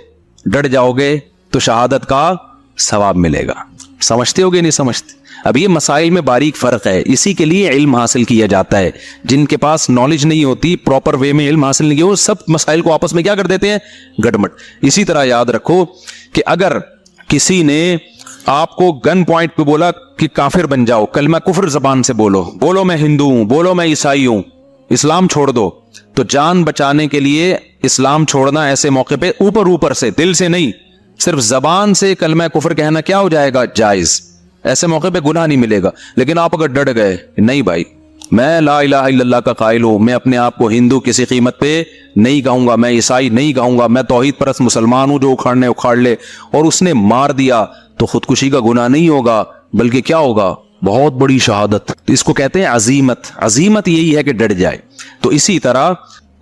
ڈٹ جاؤ گے, تو شہادت کا ثواب ملے گا. سمجھتے ہو گے نہیں سمجھتے؟ اب یہ مسائل میں باریک فرق ہے, اسی کے لیے علم حاصل کیا جاتا ہے. جن کے پاس نالج نہیں ہوتی, پراپر وے میں علم حاصل نہیں کیا, وہ سب مسائل کو آپس میں کیا کر دیتے ہیں؟ گڑمٹ. اسی طرح یاد رکھو کہ اگر کسی نے آپ کو گن پوائنٹ پہ بولا کہ کافر بن جاؤ, کلمہ کفر زبان سے بولو میں ہندو ہوں, بولو میں عیسائی ہوں, اسلام چھوڑ دو, تو جان بچانے کے لیے اسلام چھوڑنا ایسے موقع پہ اوپر سے, دل سے نہیں, صرف زبان سے کلمہ کفر کہنا کیا ہو جائے گا؟ جائز. ایسے موقع پہ گناہ نہیں ملے گا. لیکن آپ اگر ڈٹ گئے, نہیں بھائی میں لا الہ الا اللہ کا قائل ہوں, میں اپنے آپ کو ہندو کسی قیمت پہ نہیں کہوں گا, میں عیسائی نہیں کہوں گا, میں توحید پرست مسلمان ہوں, جو اکھاڑنے اکھاڑ لے, اور اس نے مار دیا, تو خودکشی کا گناہ نہیں ہوگا, بلکہ کیا ہوگا؟ بہت بڑی شہادت. اس کو کہتے ہیں عزیمت. عزیمت یہی ہے کہ ڈٹ جائے. تو اسی طرح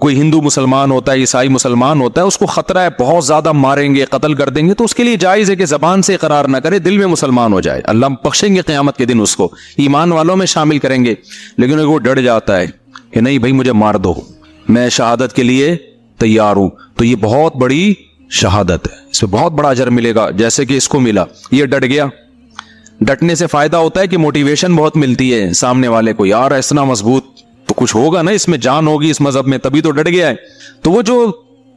کوئی ہندو مسلمان ہوتا ہے, عیسائی مسلمان ہوتا ہے, اس کو خطرہ ہے بہت زیادہ ماریں گے, قتل کر دیں گے, تو اس کے لیے جائز ہے کہ زبان سے اقرار نہ کرے, دل میں مسلمان ہو جائے. اللہ بخشیں گے قیامت کے دن, اس کو ایمان والوں میں شامل کریں گے. لیکن اگر وہ ڈر جاتا ہے کہ نہیں بھائی مجھے مار دو, میں شہادت کے لیے تیار ہوں, تو یہ بہت بڑی شہادت ہے, اس میں بہت بڑا اجر ملے گا, جیسے کہ اس کو ملا. یہ ڈٹ گیا. ڈٹنے سے فائدہ ہوتا ہے کہ موٹیویشن بہت ملتی ہے سامنے والے کو, یار اتنا مضبوط, تو کچھ ہوگا نا اس میں، جان ہوگی اس مذہب میں، تبھی تو ڈٹ گیا ہے. تو وہ جو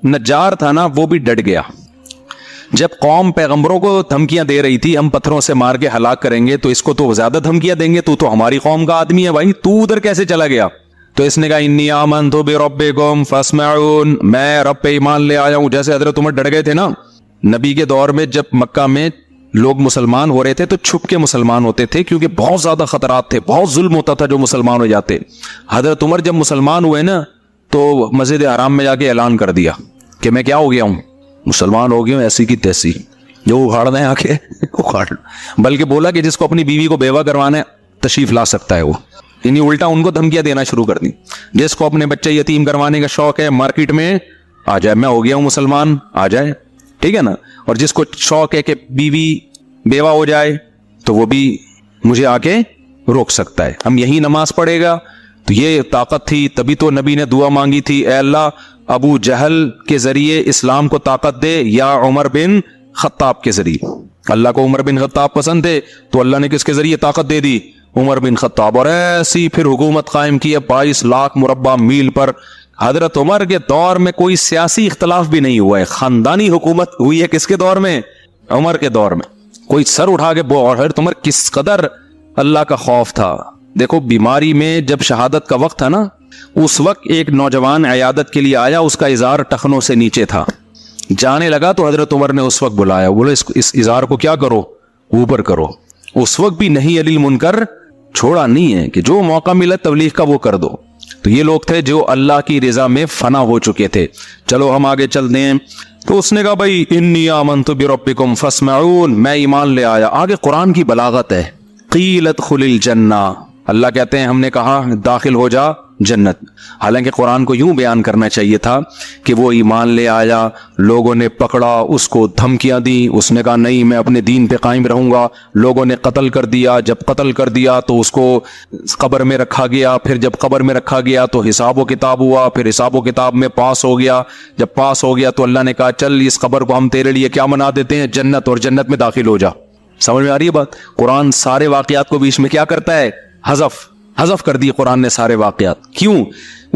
نجار تھا نا وہ بھی ڈٹ گیا. جب قوم پیغمبروں کو دھمکیاں دے رہی تھی ہم پتھروں سے مار کے ہلاک کریں گے، تو اس کو تو زیادہ دھمکیاں دیں گے، تو ہماری قوم کا آدمی ہے بھائی، تو ادھر کیسے چلا گیا؟ تو اس نے کہا انی آمنت بربکم فاسمعون، میں رب پہ ایمان لے آیا ہوں. جیسے حضرت عمر ڈٹ گئے تھے نا نبی کے دور میں، جب مکہ میں لوگ مسلمان ہو رہے تھے تو چھپ کے مسلمان ہوتے تھے کیونکہ بہت زیادہ خطرات تھے، بہت ظلم ہوتا تھا جو مسلمان ہو جاتے. حضرت عمر جب مسلمان ہوئے نا تو مسجد حرام میں جا کے اعلان کر دیا کہ میں کیا ہو گیا ہوں، مسلمان ہو گیا ہوں، ایسی کی تیسی، جو اکھاڑنا ہے آ کے اکھاڑ. بلکہ بولا کہ جس کو اپنی بیوی کو بیوہ کروانا ہے تشریف لا سکتا ہے وہ. یعنی الٹا ان کو دھمکیاں دینا شروع کر دی. جس کو اپنے بچے یتیم کروانے کا شوق ہے مارکیٹ میں آ جائے، میں ہو گیا ہوں مسلمان، آ جائے، ٹھیک ہے نا. اور جس کو شوق ہے کہ بیوی بیوہ ہو جائے تو وہ بھی مجھے آ کے روک سکتا ہے، ہم یہی نماز پڑھے گا. تو یہ طاقت تھی، تبھی تو نبی نے دعا مانگی تھی، اے اللہ ابو جہل کے ذریعے اسلام کو طاقت دے یا عمر بن خطاب کے ذریعے. اللہ کو عمر بن خطاب پسند تھے تو اللہ نے کس کے ذریعے طاقت دے دی؟ عمر بن خطاب. اور ایسی پھر حکومت قائم کی ہے 22 لاکھ مربع میل پر. حضرت عمر کے دور میں کوئی سیاسی اختلاف بھی نہیں ہوا ہے، خاندانی حکومت ہوئی ہے. کس کے دور میں؟ عمر کے دور میں. کوئی سر اٹھا کے اور حضرت عمر کس قدر اللہ کا خوف تھا. دیکھو بیماری میں جب شہادت کا وقت تھا نا، اس وقت ایک نوجوان عیادت کے لیے آیا، اس کا ازار ٹخنوں سے نیچے تھا، جانے لگا تو حضرت عمر نے اس وقت بلایا، بولے اس ازار کو کیا کرو، اوپر کرو. اس وقت بھی نہیں علی المنکر چھوڑا نہیں ہے کہ جو موقع ملا تبلیغ کا وہ کر دو. تو یہ لوگ تھے جو اللہ کی رضا میں فنا ہو چکے تھے. چلو ہم آگے چلتے ہیں. تو اس نے کہا بھائی انی آمنت بربکم فاسمعون، میں ایمان لے آیا. آگے قرآن کی بلاغت ہے. قیل ادخل الجنہ، اللہ کہتے ہیں ہم نے کہا داخل ہو جا جنت. حالانکہ قرآن کو یوں بیان کرنا چاہیے تھا کہ وہ ایمان لے آیا، لوگوں نے پکڑا، اس کو دھمکیاں دی، اس نے کہا نہیں میں اپنے دین پہ قائم رہوں گا. لوگوں نے قتل کر دیا، جب قتل کر دیا تو اس کو قبر میں رکھا گیا. پھر جب قبر میں رکھا گیا تو حساب و کتاب ہوا، پھر حساب و کتاب میں پاس ہو گیا. جب پاس ہو گیا تو اللہ نے کہا چل اس قبر کو ہم تیرے لیے کیا بنا دیتے ہیں، جنت، اور جنت میں داخل ہو جا. سمجھ میں آ رہی ہے بات؟ قرآن سارے واقعات کو بیچ میں کیا کرتا ہے؟ حذف کر دی قرآن نے سارے واقعات. کیوں؟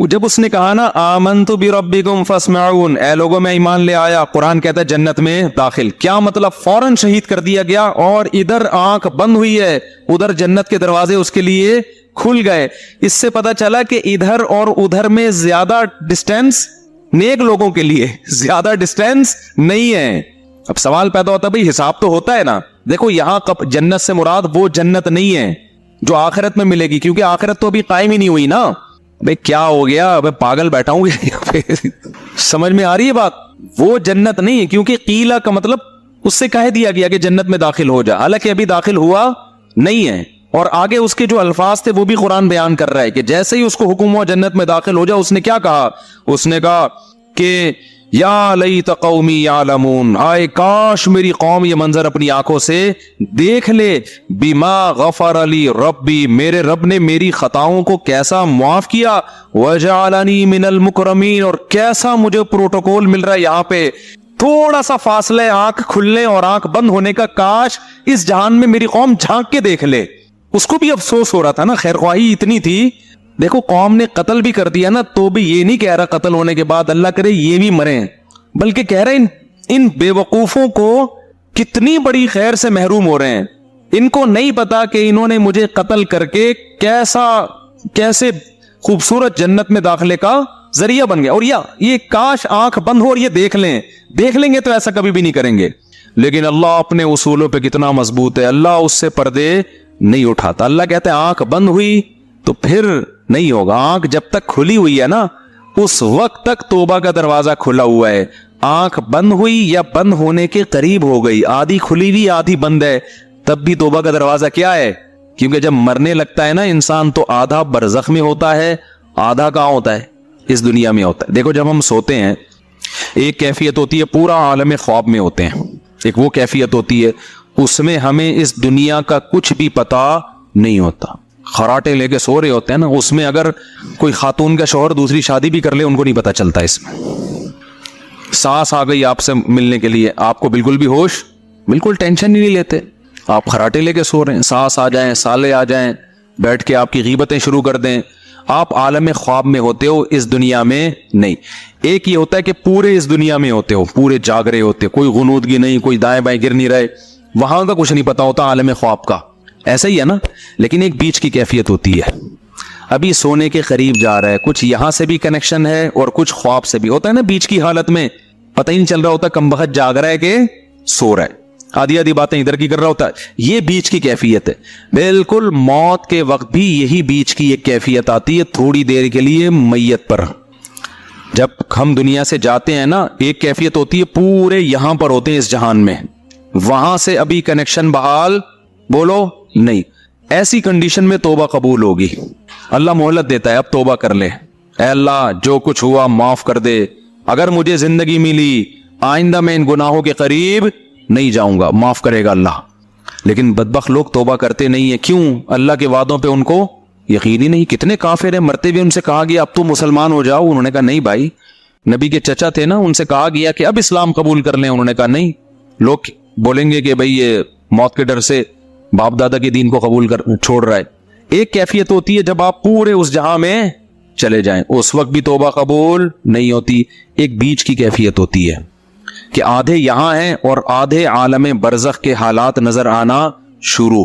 جب اس نے کہا نا آمنت بربکم فاسمعون، اے لوگوں میں ایمان لے آیا، قرآن کہتا ہے جنت میں داخل. کیا مطلب؟ فوراً شہید کر دیا گیا اور ادھر آنکھ بند ہوئی ہے، ادھر جنت کے دروازے اس کے لیے کھل گئے. اس سے پتا چلا کہ ادھر اور ادھر میں زیادہ ڈسٹینس نیک لوگوں کے لیے زیادہ ڈسٹینس نہیں ہے. اب سوال پیدا ہوتا ہے بھئی حساب تو ہوتا ہے نا. دیکھو یہاں جنت سے مراد وہ جنت نہیں ہے جو آخرت میں ملے گی، کیونکہ آخرت تو ابھی قائم ہی نہیں ہوئی نا. بھئی کیا ہو گیا، اب پاگل بیٹھا ہوں سمجھ میں آ رہی ہے بات؟ وہ جنت نہیں ہے، کیونکہ قیلا کا مطلب اس سے کہہ دیا گیا کہ جنت میں داخل ہو جا، حالانکہ ابھی داخل ہوا نہیں ہے. اور آگے اس کے جو الفاظ تھے وہ بھی قرآن بیان کر رہا ہے کہ جیسے ہی اس کو حکم ہوا جنت میں داخل ہو جا، اس نے کیا کہا؟ اس نے کہا کہ یا لیت قومی یعلمون، آئے کاش میری قوم یہ منظر اپنی آنکھوں سے دیکھ لے. بما غفر لی ربی، میرے رب نے میری خطاؤں کو کیسا معاف کیا. وجعلنی من المکرمین، اور کیسا مجھے پروٹوکول مل رہا ہے یہاں پہ. تھوڑا سا فاصلہ آنکھ کھلنے اور آنکھ بند ہونے کا، کاش اس جہان میں میری قوم جھانک کے دیکھ لے. اس کو بھی افسوس ہو رہا تھا نا، خیر خواہی اتنی تھی. دیکھو قوم نے قتل بھی کر دیا نا، تو بھی یہ نہیں کہہ رہا قتل ہونے کے بعد اللہ کرے یہ بھی مریں، بلکہ کہہ رہے ان بے وقوفوں کو کتنی بڑی خیر سے محروم ہو رہے ہیں. ان کو نہیں پتا کہ انہوں نے مجھے قتل کر کے کیسے خوبصورت جنت میں داخلے کا ذریعہ بن گیا. اور یہ کاش آنکھ بند ہو اور یہ دیکھ لیں گے تو ایسا کبھی بھی نہیں کریں گے. لیکن اللہ اپنے اصولوں پہ کتنا مضبوط ہے، اللہ اس سے پردے نہیں اٹھاتا. اللہ کہتے ہیں آنکھ بند ہوئی تو پھر نہیں ہوگا. آنکھ جب تک کھلی ہوئی ہے نا اس وقت تک توبہ کا دروازہ کھلا ہوا ہے. آنکھ بند ہوئی یا بند ہونے کے قریب ہو گئی، آدھی کھلی ہوئی آدھی بند ہے، تب بھی توبہ کا دروازہ کیا ہے. کیونکہ جب مرنے لگتا ہے نا انسان تو آدھا برزخ میں ہوتا ہے، آدھا کہاں ہوتا ہے؟ اس دنیا میں ہوتا ہے. دیکھو جب ہم سوتے ہیں ایک کیفیت ہوتی ہے، پورا عالم خواب میں ہوتے ہیں. ایک وہ کیفیت ہوتی ہے اس میں ہمیں اس دنیا کا کچھ بھی پتا نہیں ہوتا. خراٹے لے کے سو رہے ہوتے ہیں نا، اس میں اگر کوئی خاتون کا شوہر دوسری شادی بھی کر لے ان کو نہیں پتا چلتا. اس میں سانس آ گئی آپ سے ملنے کے لیے، آپ کو بالکل بھی ہوش، بالکل ٹینشن ہی نہیں لیتے. آپ خراٹے لے کے سو رہے ہیں، سانس آ جائیں، سالے آ جائیں، بیٹھ کے آپ کی غیبتیں شروع کر دیں. آپ عالم خواب میں ہوتے ہو, اس دنیا میں نہیں. ایک یہ ہوتا ہے کہ پورے اس دنیا میں ہوتے ہو, پورے جاگ رہے ہوتے, کوئی غنودگی نہیں, کوئی دائیں بائیں گر نہیں رہے, وہاں کا کچھ نہیں پتا ہوتا عالم خواب کا, ایسا ہی ہے نا. لیکن ایک بیچ کی کیفیت ہوتی ہے, ابھی سونے کے قریب جا رہا ہے, کچھ یہاں سے بھی کنیکشن ہے اور کچھ خواب سے بھی ہوتا ہے نا. بیچ کی حالت میں پتہ ہی نہیں چل رہا ہوتا کم بخت جاگ رہا ہے کہ سو رہا ہے, آدھی آدھی باتیں ادھر کی کر رہا ہوتا ہے. یہ بیچ کی کیفیت ہے. بالکل موت کے وقت بھی یہی بیچ کی ایک کیفیت آتی ہے, تھوڑی دیر کے لیے میت پر. جب ہم دنیا سے جاتے ہیں نا, ایک کیفیت ہوتی ہے پورے یہاں پر ہوتے ہیں اس جہان میں, وہاں سے ابھی کنیکشن بحال بولو نہیں. ایسی کنڈیشن میں توبہ قبول ہوگی. اللہ مہلت دیتا ہے, اب توبہ کر لے, اے اللہ جو کچھ ہوا معاف کر دے, اگر مجھے زندگی ملی آئندہ میں ان گناہوں کے قریب نہیں جاؤں گا, معاف کرے گا اللہ. لیکن بدبخت لوگ توبہ کرتے نہیں ہیں. کیوں؟ اللہ کے وعدوں پہ ان کو یقین ہی نہیں. کتنے کافر ہیں, مرتے ہوئے ان سے کہا گیا اب تو مسلمان ہو جاؤ, انہوں نے کہا نہیں بھائی. نبی کے چچا تھے نا, ان سے کہا گیا کہ اب اسلام قبول کر لیں, انہوں نے کہا نہیں. لوگ بولیں گے کہ بھئی یہ موت کے ڈر سے باپ دادا کے دین کو قبول کر چھوڑ رہا ہے. ایک کیفیت ہوتی ہے جب آپ پورے اس جہاں میں چلے جائیں, اس وقت بھی توبہ قبول نہیں ہوتی. ایک بیچ کی کیفیت ہوتی ہے کہ آدھے یہاں ہیں اور آدھے عالم برزخ کے حالات نظر آنا شروع,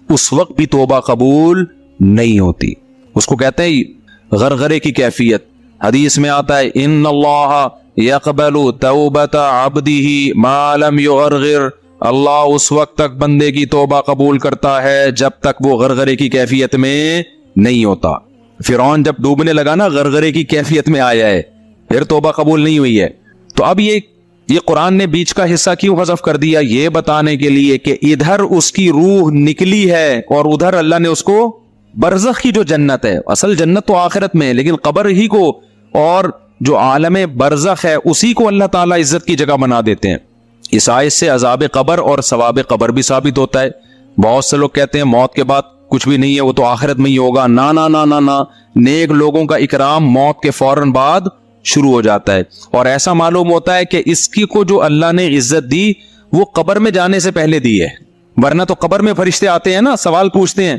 اس وقت بھی توبہ قبول نہیں ہوتی. اس کو کہتے ہیں غرغرے کی کیفیت. حدیث میں آتا ہے ان اللہ یقبل توبۃ عبدہ ما لم یغرغر, اللہ اس وقت تک بندے کی توبہ قبول کرتا ہے جب تک وہ غرغرے کی کیفیت میں نہیں ہوتا. فرعون جب ڈوبنے لگا نا, غرغرے کی کیفیت میں آیا ہے, پھر توبہ قبول نہیں ہوئی ہے. تو اب یہ قرآن نے بیچ کا حصہ کیوں حذف کر دیا؟ یہ بتانے کے لیے کہ ادھر اس کی روح نکلی ہے اور ادھر اللہ نے اس کو برزخ کی جو جنت ہے, اصل جنت تو آخرت میں ہے, لیکن قبر ہی کو اور جو عالم برزخ ہے اسی کو اللہ تعالیٰ عزت کی جگہ بنا دیتے ہیں. اس آیت سے عذاب قبر اور ثواب قبر بھی ثابت ہوتا ہے. بہت سے لوگ کہتے ہیں موت کے بعد کچھ بھی نہیں ہے, وہ تو آخرت میں ہی ہوگا. نا نا نا نا نا, نیک لوگوں کا اکرام موت کے فوراً بعد شروع ہو جاتا ہے. اور ایسا معلوم ہوتا ہے کہ اس کی کو جو اللہ نے عزت دی وہ قبر میں جانے سے پہلے دی ہے, ورنہ تو قبر میں فرشتے آتے ہیں نا, سوال پوچھتے ہیں,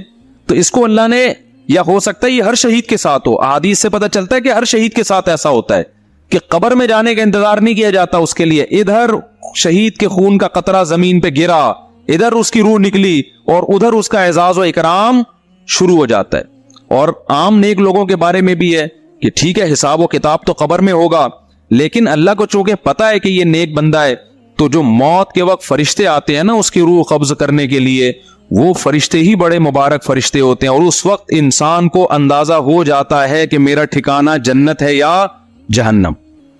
تو اس کو اللہ نے, یا ہو سکتا ہے یہ ہر شہید کے ساتھ ہو. احادیث سے پتہ چلتا ہے کہ ہر شہید کے ساتھ ایسا ہوتا ہے کہ قبر میں جانے کا انتظار نہیں کیا جاتا اس کے لیے. ادھر شہید کے خون کا قطرہ زمین پہ گرا, ادھر اس کی روح نکلی اور ادھر اس کا اعزاز و اکرام شروع ہو جاتا ہے. اور عام نیک لوگوں کے بارے میں بھی ہے کہ ٹھیک ہے حساب و کتاب تو قبر میں ہوگا, لیکن اللہ کو چونکہ پتا ہے کہ یہ نیک بندہ ہے, تو جو موت کے وقت فرشتے آتے ہیں نا اس کی روح قبض کرنے کے لیے, وہ فرشتے ہی بڑے مبارک فرشتے ہوتے ہیں. اور اس وقت انسان کو اندازہ ہو جاتا ہے کہ میرا ٹھکانہ جنت ہے یا جہنم.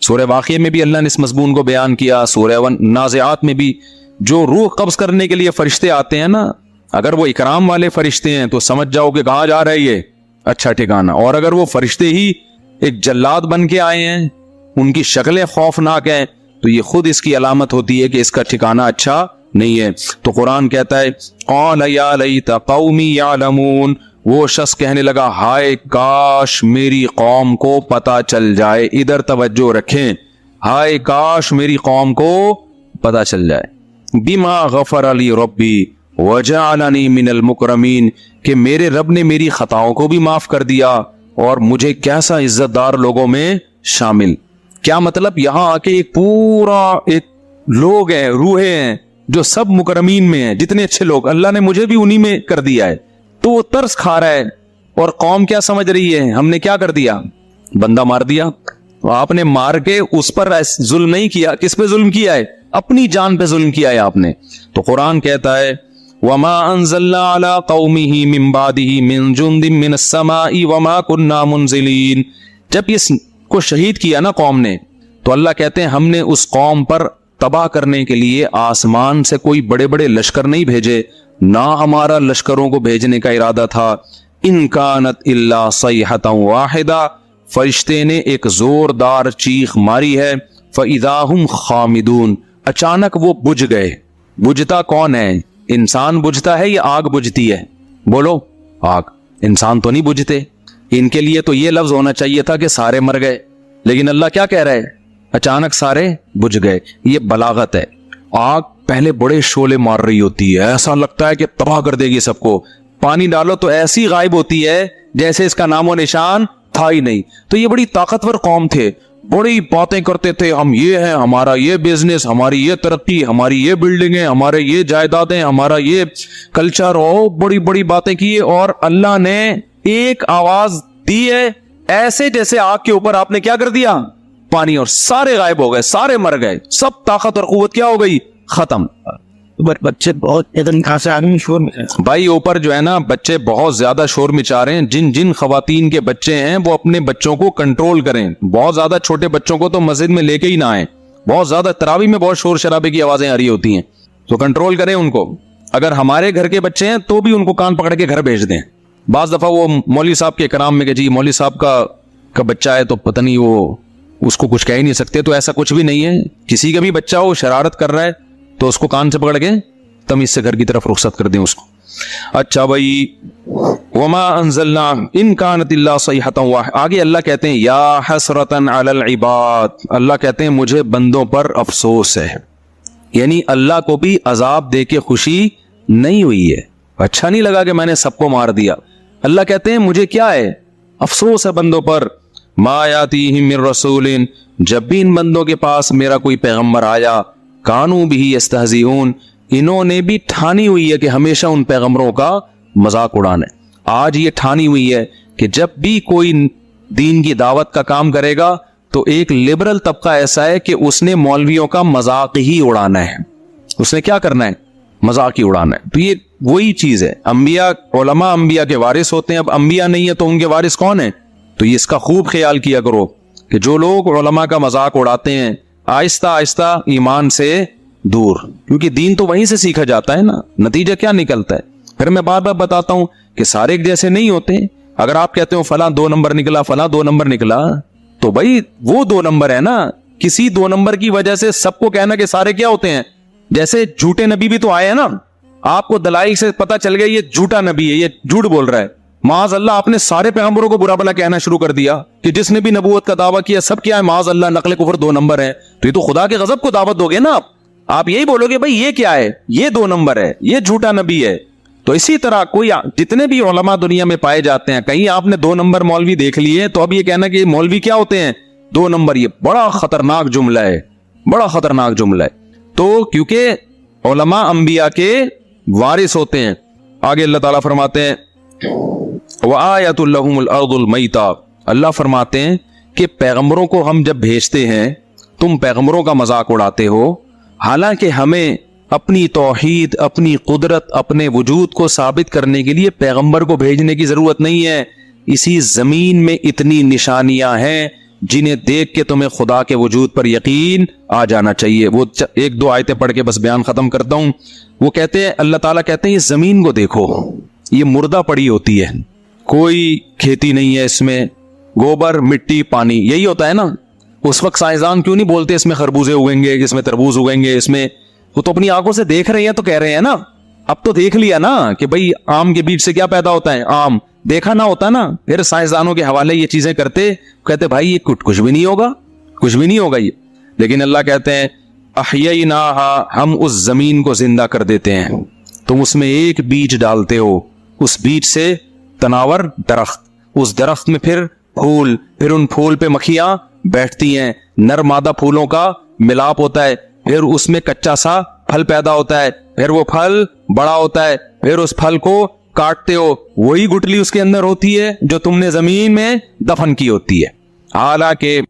سورہ واقعہ میں بھی اللہ نے اس مضمون کو بیان کیا. سورہ نازعات میں بھی جو روح قبض کرنے کے لیے فرشتے آتے ہیں نا, اگر وہ اکرام والے فرشتے ہیں تو سمجھ جاؤ کہ کہاں جا رہا ہے یہ اچھا ٹھکانہ. اور اگر وہ فرشتے ہی ایک جلاد بن کے آئے ہیں, ان کی شکلیں خوفناک ہیں, تو یہ خود اس کی علامت ہوتی ہے کہ اس کا ٹھکانہ اچھا نہیں ہے. تو قرآن کہتا ہے قال یا لیت قومی یعلمون, وہ شخص کہنے لگا ہائے کاش میری قوم کو پتہ چل جائے. ادھر توجہ رکھیں, ہائے کاش میری قوم کو پتہ چل جائے. بما غفر لی ربی وجعلنی من المکرمین, کہ میرے رب نے میری خطاؤں کو بھی معاف کر دیا اور مجھے کیسا عزت دار لوگوں میں شامل. کیا مطلب؟ یہاں آ کے ایک پورا ایک لوگ ہیں, روحیں ہیں جو سب مکرمین میں ہیں, جتنے اچھے لوگ اللہ نے مجھے بھی انہی میں کر دیا ہے. تو وہ ترس کھا رہا ہے اور قوم کیا سمجھ رہی ہے, ہم نے کیا کر دیا, بندہ مار دیا. آپ نے مار کے اس پر ظلم نہیں کیا. کس پہ ظلم کیا ہے؟ اپنی جان پہ ظلم کیا ہے آپ نے. تو قرآن کہتا ہے وَمَا أَنزَلْنَا عَلَىٰ قَوْمِهِ مِن بَعْدِهِ مِن جُندٍ مِّنَ السَّمَاءِ وَمَا كُنَّا مُنزِلِينَ. جب اس کو شہید کیا نا قوم نے, تو اللہ کہتے ہیں ہم نے اس قوم پر تباہ کرنے کے لیے آسمان سے کوئی بڑے بڑے لشکر نہیں بھیجے, نہ ہمارا لشکروں کو بھیجنے کا ارادہ تھا. ان کانت الا صیحۃ واحدہ, فرشتے نے ایک زوردار چیخ ماری ہے. فاذا هم خامدون, اچانک وہ بجھ گئے. بجھتا کون ہے؟ انسان بجھتا ہے یا آگ بجھتی ہے؟ بولو. آگ. انسان تو نہیں بجھتے. ان کے لیے تو یہ لفظ ہونا چاہیے تھا کہ سارے مر گئے, لیکن اللہ کیا کہہ رہا ہے؟ اچانک سارے بجھ گئے. یہ بلاغت ہے. آگ پہلے بڑے شعلے مار رہی ہوتی ہے, ایسا لگتا ہے کہ تباہ کر دے گی سب کو. پانی ڈالو تو ایسی غائب ہوتی ہے جیسے اس کا نام و نشان تھا ہی نہیں. تو یہ بڑی طاقتور قوم تھے, بڑی باتیں کرتے تھے, ہم یہ ہیں, ہمارا یہ بزنس, ہماری یہ ترقی, ہماری یہ بلڈنگیں, ہمارے یہ جائیدادیں, ہمارا یہ کلچر, ہو بڑی بڑی باتیں کی. اور اللہ نے ایک آواز دی ہے ایسے جیسے آگ کے اوپر آپ نے کیا کر دیا, پانی, اور سارے غائب ہو گئے, سارے مر گئے, سب طاقت اور قوت کیا ہو گئی, ختم. بچے بہت کہاں سے آدمی شور میں بھائی اوپر جو ہے نا بچے بہت زیادہ شور مچا رہے ہیں. جن خواتین کے بچے ہیں وہ اپنے بچوں کو کنٹرول کریں. بہت زیادہ چھوٹے بچوں کو تو مسجد میں لے کے ہی نہ آئیں. بہت زیادہ تراویح میں بہت شور شرابے کی آوازیں آ رہی ہوتی ہیں, تو کنٹرول کریں ان کو. اگر ہمارے گھر کے بچے ہیں تو بھی ان کو کان پکڑ کے گھر بھیج دیں. بعض دفعہ وہ مولوی صاحب کے کرام میں کہ جی مولوی صاحب کا بچہ ہے تو پتہ نہیں وہ اس کو کچھ کہہ ہی نہیں سکتے. تو ایسا کچھ بھی نہیں ہے. کسی کا بھی بچہ ہو شرارت کر رہا ہے تو اس کو کان سے پکڑ کے تمیز سے گھر کی طرف رخصت کر دیں اس کو. اچھا بھائی, وما انزلنا ان کانت اللہ صیحۃ واحدۃ. آگے اللہ کہتے ہیں یا حسرۃ علی العباد, اللہ کہتے ہیں مجھے بندوں پر افسوس ہے. یعنی اللہ کو بھی عذاب دے کے خوشی نہیں ہوئی ہے, اچھا نہیں لگا کہ میں نے سب کو مار دیا. اللہ کہتے ہیں مجھے کیا ہے, افسوس ہے بندوں پر. ما یاتیہم من رسول, جب بھی ان بندوں کے پاس میرا کوئی پیغمبر آیا, کانوا بہ یستہزئون, انہوں نے بھی ٹھانی ہوئی ہے کہ ہمیشہ ان پیغمبروں کا مذاق اڑانا ہے. آج یہ ٹھانی ہوئی ہے کہ جب بھی کوئی دین کی دعوت کا کام کرے گا تو ایک لبرل طبقہ ایسا ہے کہ اس نے مولویوں کا مذاق ہی اڑانا ہے. اس نے کیا کرنا ہے, مذاق ہی اڑانا ہے. تو یہ وہی چیز ہے. انبیاء, علماء انبیاء کے وارث ہوتے ہیں. اب انبیاء نہیں ہے تو ان کے وارث کون ہیں؟ تو یہ اس کا خوب خیال کیا کرو کہ جو لوگ علماء کا مذاق اڑاتے ہیں آہستہ آہستہ ایمان سے دور, کیونکہ دین تو وہیں سے سیکھا جاتا ہے نا. نتیجہ کیا نکلتا ہے؟ پھر میں بار بار بتاتا ہوں کہ سارے ایک جیسے نہیں ہوتے. اگر آپ کہتے ہو فلاں 2 نمبر نکلا, فلاں 2 نمبر نکلا, تو بھائی وہ 2 نمبر ہے نا. کسی 2 نمبر کی وجہ سے سب کو کہنا کہ سارے کیا ہوتے ہیں. جیسے جھوٹے نبی بھی تو آئے ہیں نا, آپ کو دلائل سے پتا چل گیا یہ جھوٹا نبی ہے, یہ جھوٹ بول رہا ہے. معاذ اللہ آپ نے سارے پیغمبروں کو برا بھلا کہنا شروع کر دیا کہ جس نے بھی نبوت کا دعویٰ کیا سب کیا ہے, معاذ اللہ نقل کفر 2 نمبر ہے. تو یہ تو خدا کے غضب کو دعوت دو گے نا. آپ یہی بولو گے بھائی یہ کیا ہے, یہ 2 نمبر ہے, یہ جھوٹا نبی ہے. تو اسی طرح کوئی جتنے بھی علماء دنیا میں پائے جاتے ہیں, کہیں آپ نے 2 نمبر مولوی دیکھ لیے تو اب یہ کہنا کہ مولوی کیا ہوتے ہیں 2 نمبر, یہ بڑا خطرناک جملہ ہے, بڑا خطرناک جملہ ہے. تو کیونکہ علماء انبیاء کے وارث ہوتے ہیں. آگے اللہ تعالیٰ فرماتے ہیں وَآیَةٌ لَهُمُ الْأَرْضُ الْمَيْتَةُ, اللہ فرماتے ہیں کہ پیغمبروں کو ہم جب بھیجتے ہیں تم پیغمبروں کا مذاق اڑاتے ہو, حالانکہ ہمیں اپنی توحید, اپنی قدرت, اپنے وجود کو ثابت کرنے کے لیے پیغمبر کو بھیجنے کی ضرورت نہیں ہے. اسی زمین میں اتنی نشانیاں ہیں جنہیں دیکھ کے تمہیں خدا کے وجود پر یقین آ جانا چاہیے. وہ 1-2 آیتیں پڑھ کے بس بیان ختم کرتا ہوں. وہ کہتے ہیں, اللہ تعالیٰ کہتے ہیں یہ زمین کو دیکھو, یہ مردہ پڑی ہوتی ہے, کوئی کھیتی نہیں ہے اس میں, گوبر, مٹی, پانی, یہی ہوتا ہے نا. اس وقت سائنسدان کیوں نہیں بولتے اس میں خربوزے اگیں گے, اس میں تربوز اگیں گے, اس میں, وہ تو اپنی آنکھوں سے دیکھ رہے ہیں تو کہہ رہے ہیں نا. اب تو دیکھ لیا نا کہ بھئی آم کے بیج سے کیا پیدا ہوتا ہے, آم. دیکھا نہ ہوتا نا, پھر سائنسدانوں کے حوالے یہ چیزیں کرتے, کہتے بھائی یہ کچھ بھی نہیں ہوگا, کچھ بھی نہیں ہوگا یہ. لیکن اللہ کہتے ہیں احییناہا, ہم اس زمین کو زندہ کر دیتے ہیں. تم اس میں ایک بیج ڈالتے ہو, اس بیج سے تناور درخت, اس درخت میں پھر پھول, پھر ان پھول پہ مکھیاں بیٹھتی ہیں, نر مادہ پھولوں کا ملاپ ہوتا ہے, پھر اس میں کچا سا پھل پیدا ہوتا ہے, پھر وہ پھل بڑا ہوتا ہے, پھر اس پھل کو کاٹتے ہو, وہی گٹلی اس کے اندر ہوتی ہے جو تم نے زمین میں دفن کی ہوتی ہے. حالانکہ